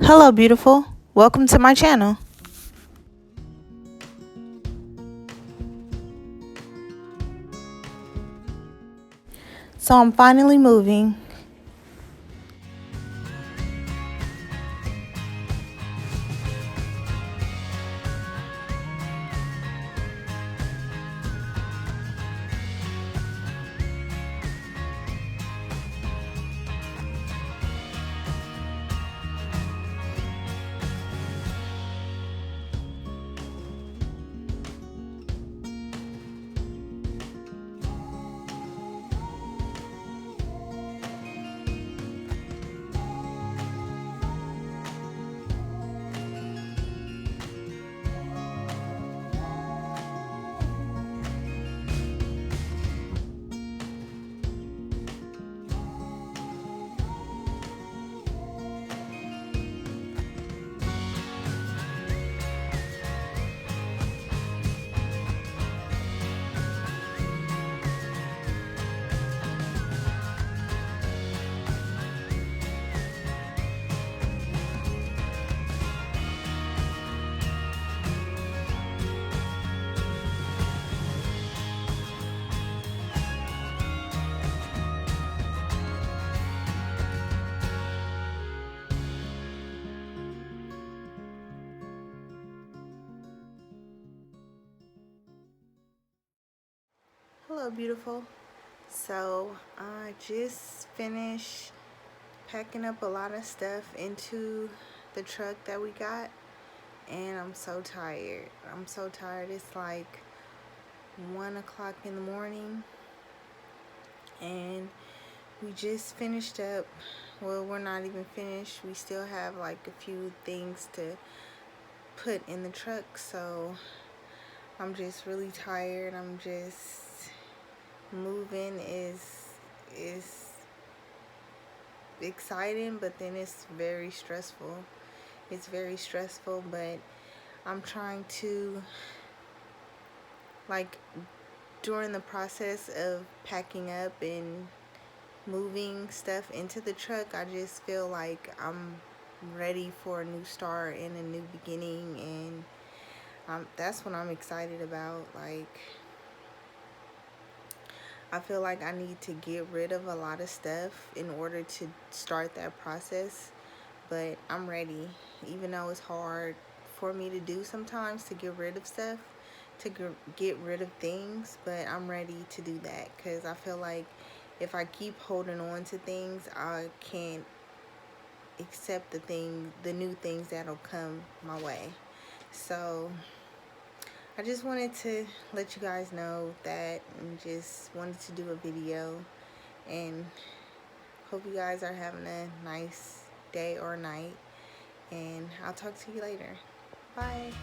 Hello, beautiful. Welcome to my channel. So I'm finally moving. Hello, beautiful. So I just finished packing up a lot of stuff into the truck that we got, and I'm so tired. It's like 1 o'clock in the morning, and we just finished up. Well, we're not even finished. We still have like a few things to put in the truck, so I'm just really tired. I'm just moving is exciting, but then it's very stressful. But I'm trying to, like, during the process of packing up and moving stuff into the truck, I just feel like I'm ready for a new start and a new beginning, and that's what I'm excited about. Like, I feel like I need to get rid of a lot of stuff in order to start that process, but I'm ready. Even though it's hard for me to do sometimes, to get rid of stuff, to get rid of things, but I'm ready to do that, because I feel like if I keep holding on to things, I can't accept the new things that'll come my way. So I just wanted to let you guys know that, and just wanted to do a video, and hope you guys are having a nice day or night, and I'll talk to you later. Bye.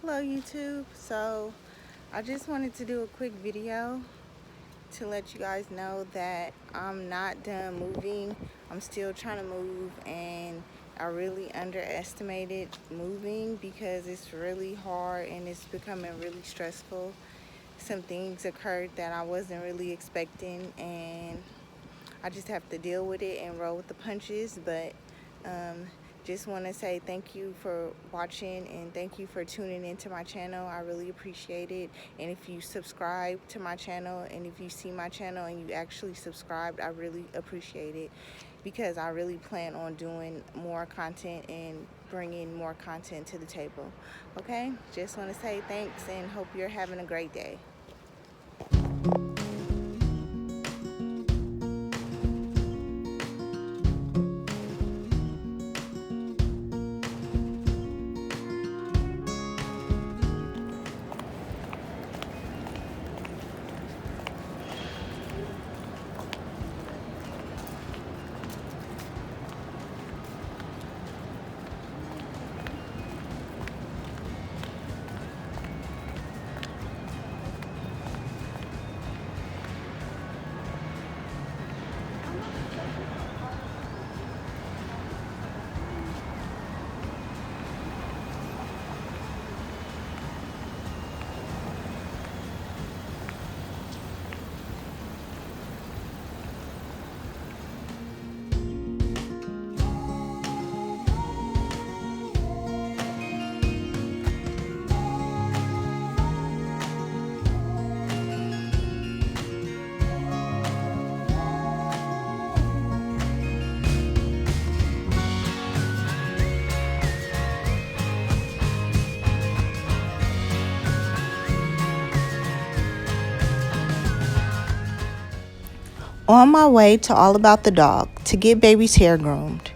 Hello, YouTube. So I just wanted to do a quick video to let you guys know that I'm not done moving. I'm still trying to move, and I really underestimated moving because it's really hard and it's becoming really stressful. Some things occurred that I wasn't really expecting, and I just have to deal with it and roll with the punches. But just want to say thank you for watching, and thank you for tuning into my channel. I really appreciate it. And if you subscribe to my channel, and if you see my channel and you actually subscribed, I really appreciate it, because I really plan on doing more content and bringing more content to the table. Okay, just want to say thanks and hope you're having a great day. On my way to All About the Dog to get baby's hair groomed.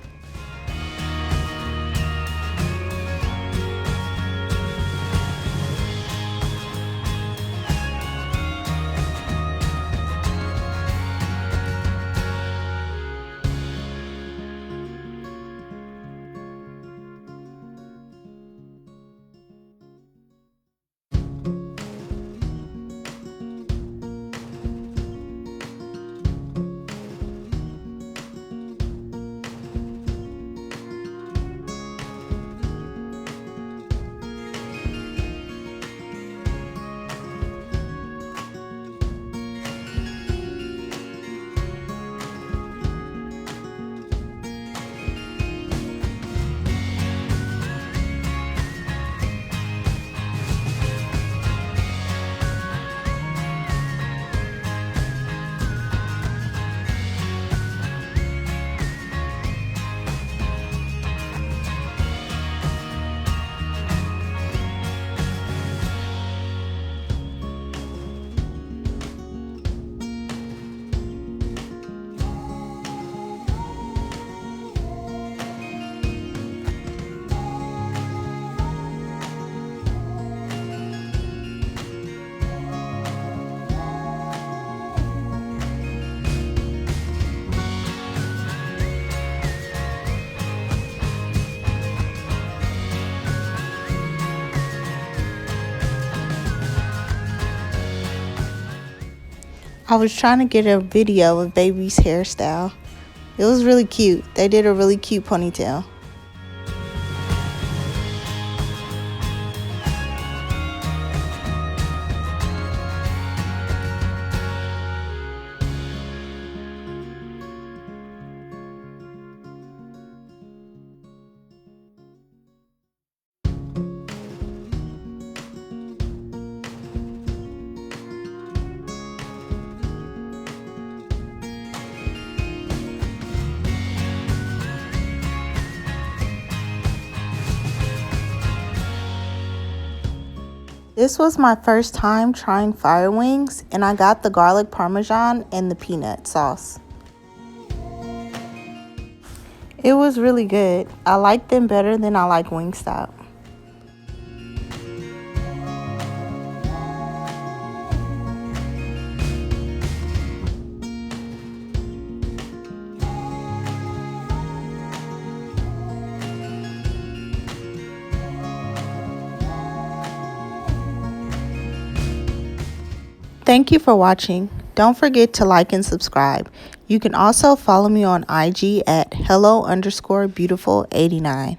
I was trying to get a video of baby's hairstyle. It was really cute. They did a really cute ponytail. This was my first time trying fire wings, and I got the garlic parmesan and the peanut sauce. It was really good. I like them better than I like Wingstop. Thank you for watching. Don't forget to like and subscribe. You can also follow me on IG at hello_beautiful89.